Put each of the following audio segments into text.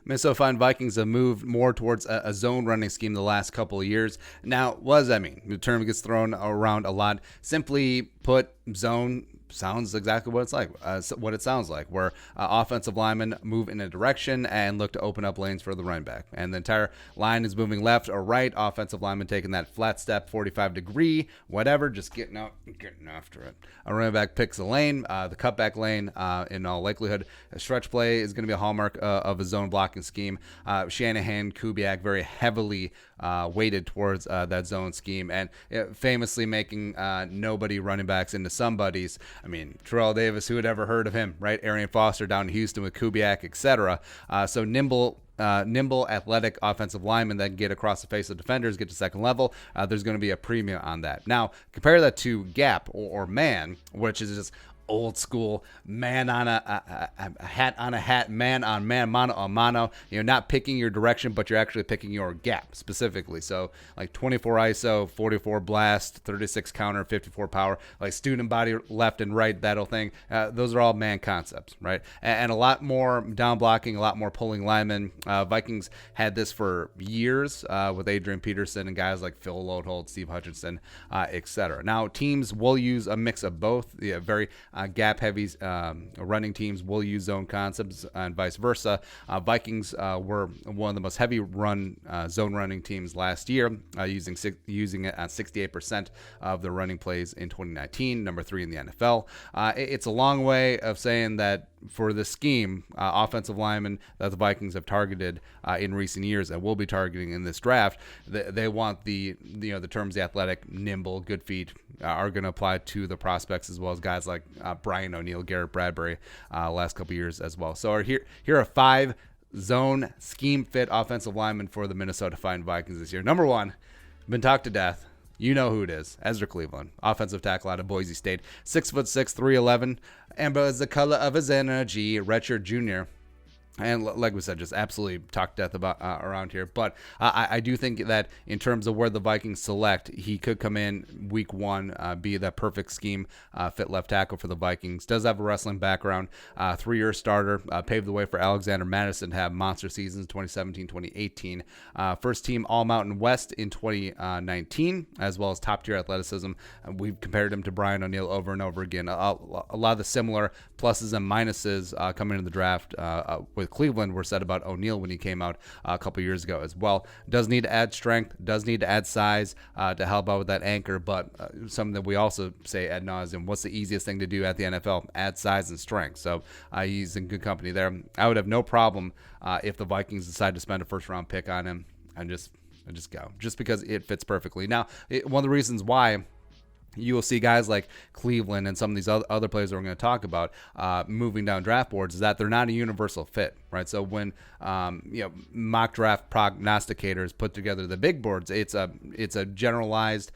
Minnesota Vikings have moved more towards a zone running scheme the last couple of years. Now, what does that mean? The term gets thrown around a lot. Simply put, zone sounds exactly what it's like, what it sounds like, where offensive linemen move in a direction and look to open up lanes for the running back. And the entire line is moving left or right. Offensive linemen taking that flat step, 45 degree, whatever, just getting after it. A running back picks a lane, the cutback lane, in all likelihood. A stretch play is going to be a hallmark of a zone blocking scheme. Shanahan, Kubiak very heavily weighted towards that zone scheme, and famously making nobody running backs into somebody's. I mean, Terrell Davis, who had ever heard of him, right? Arian Foster down in Houston with Kubiak, etc. So nimble, athletic offensive linemen that can get across the face of defenders, get to second level. There's going to be a premium on that. Now, compare that to gap or man, which is just old school man on a hat on a hat, man on man, mano on mano. You're not picking your direction, but you're actually picking your gap specifically. So like 24 ISO, 44 blast, 36 counter, 54 power, like student body left and right, that'll thing. Those are all man concepts, right? And a lot more down blocking, a lot more pulling linemen. Vikings had this for years with Adrian Peterson and guys like Phil Lodeholt, Steve Hutchinson, etc. Now teams will use a mix of both. Very gap heavy running teams will use zone concepts and vice versa. Vikings were one of the most heavy run zone running teams last year, using it on 68% of the running plays in 2019, number 3 in the NFL. It's a long way of saying that for the scheme, offensive linemen that the Vikings have targeted in recent years and will be targeting in this draft, they want the terms the athletic, nimble, good feet are going to apply to the prospects, as well as guys like Brian O'Neill, Garrett Bradbury, last couple years as well. So here are 5 zone scheme fit offensive linemen for the Minnesota Vikings this year. Number 1, been talked to death. You know who it is. Ezra Cleveland, offensive tackle out of Boise State. 6'6", 311. Amber is the color of his energy. Redshirt junior. And like we said, just absolutely talk death about around here. But I do think that in terms of where the Vikings select, he could come in week 1, be that perfect scheme fit left tackle for the Vikings. Does have a wrestling background, 3-year starter, paved the way for Alexander Madison to have monster seasons 2017, 2018. First team All-Mountain West in 2019, as well as top-tier athleticism. We've compared him to Brian O'Neill over and over again. A lot of the similar pluses and minuses coming into the draft with Cleveland were said about O'Neill when he came out a couple years ago as well. Does need to add strength, does need to add size to help out with that anchor, but something that we also say ad nauseum, what's the easiest thing to do at the NFL? Add size and strength. So he's in good company there. I would have no problem if the Vikings decide to spend a first-round pick on him and just go, just because it fits perfectly. Now, one of the reasons why you will see guys like Cleveland and some of these other players that we're going to talk about moving down draft boards is that they're not a universal fit, right? So when mock draft prognosticators put together the big boards, it's a generalized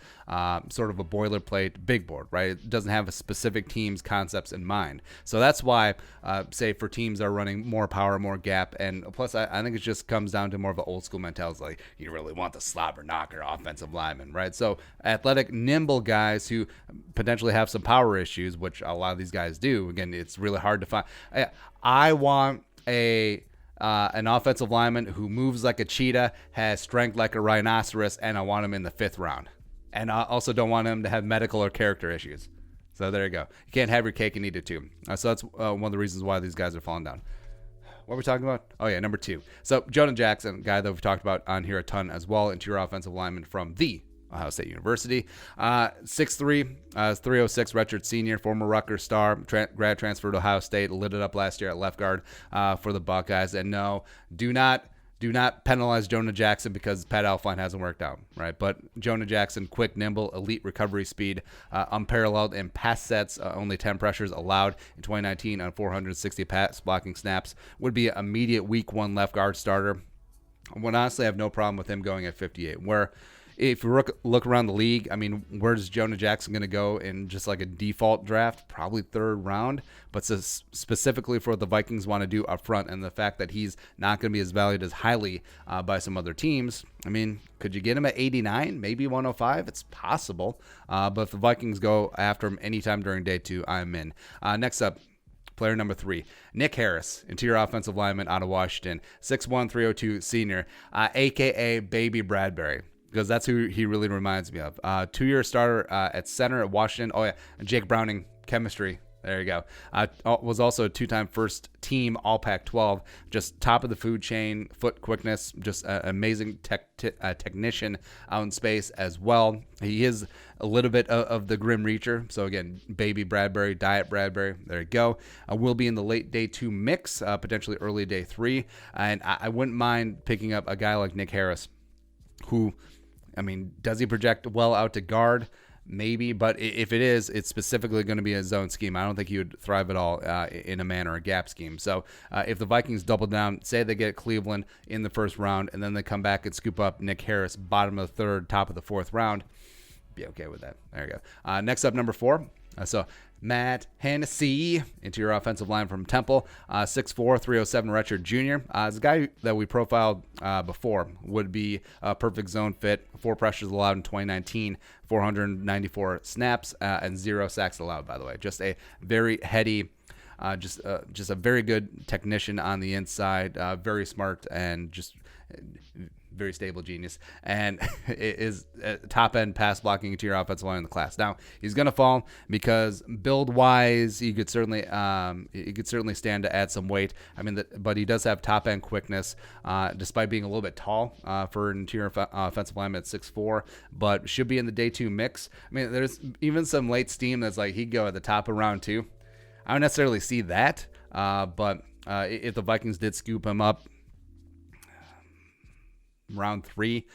sort of a boilerplate big board, right? It doesn't have a specific team's concepts in mind. So that's why, say for teams that are running more power, more gap, and plus I think it just comes down to more of an old school mentality, like you really want the slobber knocker offensive lineman, right? So athletic, nimble guys who potentially have some power issues, which a lot of these guys do. Again, it's really hard to find. I want an offensive lineman who moves like a cheetah, has strength like a rhinoceros, and I want him in the 5th round. And I also don't want him to have medical or character issues. So there you go. You can't have your cake and eat it too. So that's one of the reasons why these guys are falling down. What were we talking about? Oh, yeah, number 2. So Jonah Jackson, guy that we've talked about on here a ton as well, interior offensive lineman from the Ohio State University. 6'3", 306, redshirt senior, former Rutgers star, grad transfer to Ohio State, lit it up last year at left guard for the Buckeyes. And no, do not penalize Jonah Jackson because Pat Elflein hasn't worked out, right? But Jonah Jackson, quick, nimble, elite recovery speed, unparalleled in pass sets, only 10 pressures allowed in 2019 on 460 pass blocking snaps, would be an immediate week 1 left guard starter. I would honestly have no problem with him going at 58, where if you look around the league, I mean, where's Jonah Jackson going to go in just like a default draft? Probably 3rd round. But specifically for what the Vikings want to do up front and the fact that he's not going to be as valued as highly by some other teams, I mean, could you get him at 89, maybe 105? It's possible. But if the Vikings go after him anytime during day 2, I'm in. Next up, player number 3, Nick Harris, interior offensive lineman out of Washington, 6'1", 302 senior, a.k.a. Baby Bradbury, because that's who he really reminds me of. 2-year starter at center at Washington. Oh, yeah, Jake Browning, chemistry. There you go. Was also a 2-time first team All Pac-12. Just top of the food chain, foot quickness, just an amazing technician out in space as well. He is a little bit of the Grim Reacher. So again, Baby Bradbury, Diet Bradbury. There you go. Will be in the late day 2 mix, potentially early day 3. And I wouldn't mind picking up a guy like Nick Harris, who, I mean, does he project well out to guard? Maybe, but if it is, it's specifically going to be a zone scheme. I don't think he would thrive at all in a man or a gap scheme. So if the Vikings double down, say they get Cleveland in the first round, and then they come back and scoop up Nick Harris, bottom of the 3rd, top of the 4th round, be okay with that. There you go. Next up, number 4. So Matt Hennessey, interior offensive line from Temple, 6'4", 307 redshirt junior. Is a guy that we profiled before, would be a perfect zone fit. 4 pressures allowed in 2019, 494 snaps, and 0 sacks allowed, by the way. Just a very heady, just a very good technician on the inside, very smart, and just very stable genius, and is top end pass blocking interior offensive line in the class. Now he's going to fall because build wise, he could certainly stand to add some weight. I mean, but he does have top end quickness, despite being a little bit tall for an interior offensive lineman at 6'4", but should be in the day 2 mix. I mean, there's even some late steam that's like he'd go at the top of round 2. I don't necessarily see that, but if the Vikings did scoop him up round 3,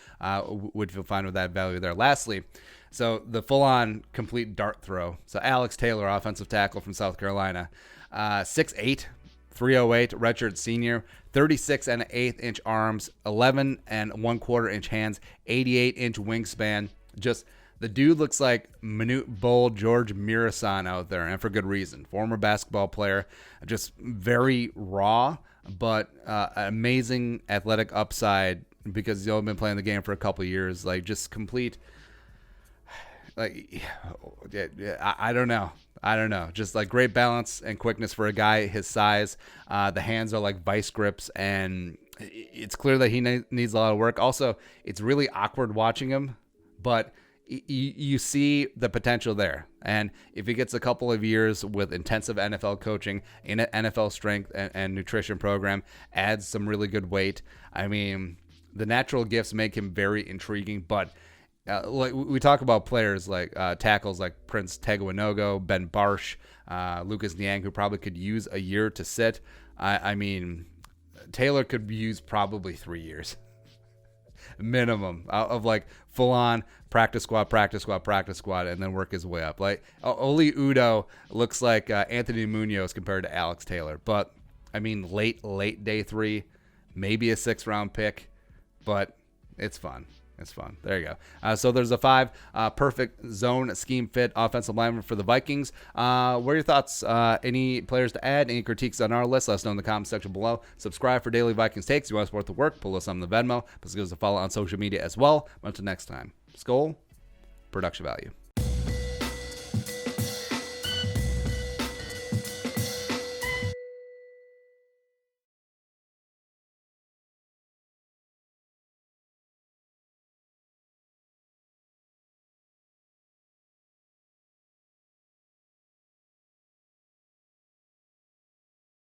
would feel fine with that value there. Lastly, so the full-on complete dart throw. So Alex Taylor, offensive tackle from South Carolina, 6'8", 308, redshirt senior, 36 and an 1/8 inch arms, 11 and 1/4 inch hands, 88 inch wingspan. Just the dude looks like Manute Bol, George Mirasan out there, and for good reason. Former basketball player, just very raw, but amazing athletic upside, because he's only been playing the game for a couple of years. Like, just complete, like, I don't know. Just like great balance and quickness for a guy his size. The hands are like vice grips, and it's clear that he needs a lot of work. Also, it's really awkward watching him, but you see the potential there. And if he gets a couple of years with intensive NFL coaching in an NFL strength and nutrition program, adds some really good weight, I mean, the natural gifts make him very intriguing. But like we talk about players like tackles like Prince Teguanogo, Ben Barsh, Lucas Niang, who probably could use a year to sit. I mean, Taylor could use probably 3 years minimum of like full on practice squad, and then work his way up. Like Oli Udoh looks like Anthony Munoz compared to Alex Taylor. But I mean, late day 3, maybe a 6th round pick. But it's fun. It's fun. There you go. So there's a 5 perfect zone scheme fit offensive lineman for the Vikings. What are your thoughts? Any players to add? Any critiques on our list? Let us know in the comments section below. Subscribe for daily Vikings takes. You want to support the work? Pull us on the Venmo. Please give us a follow on social media as well. Until next time. Skol. Production value.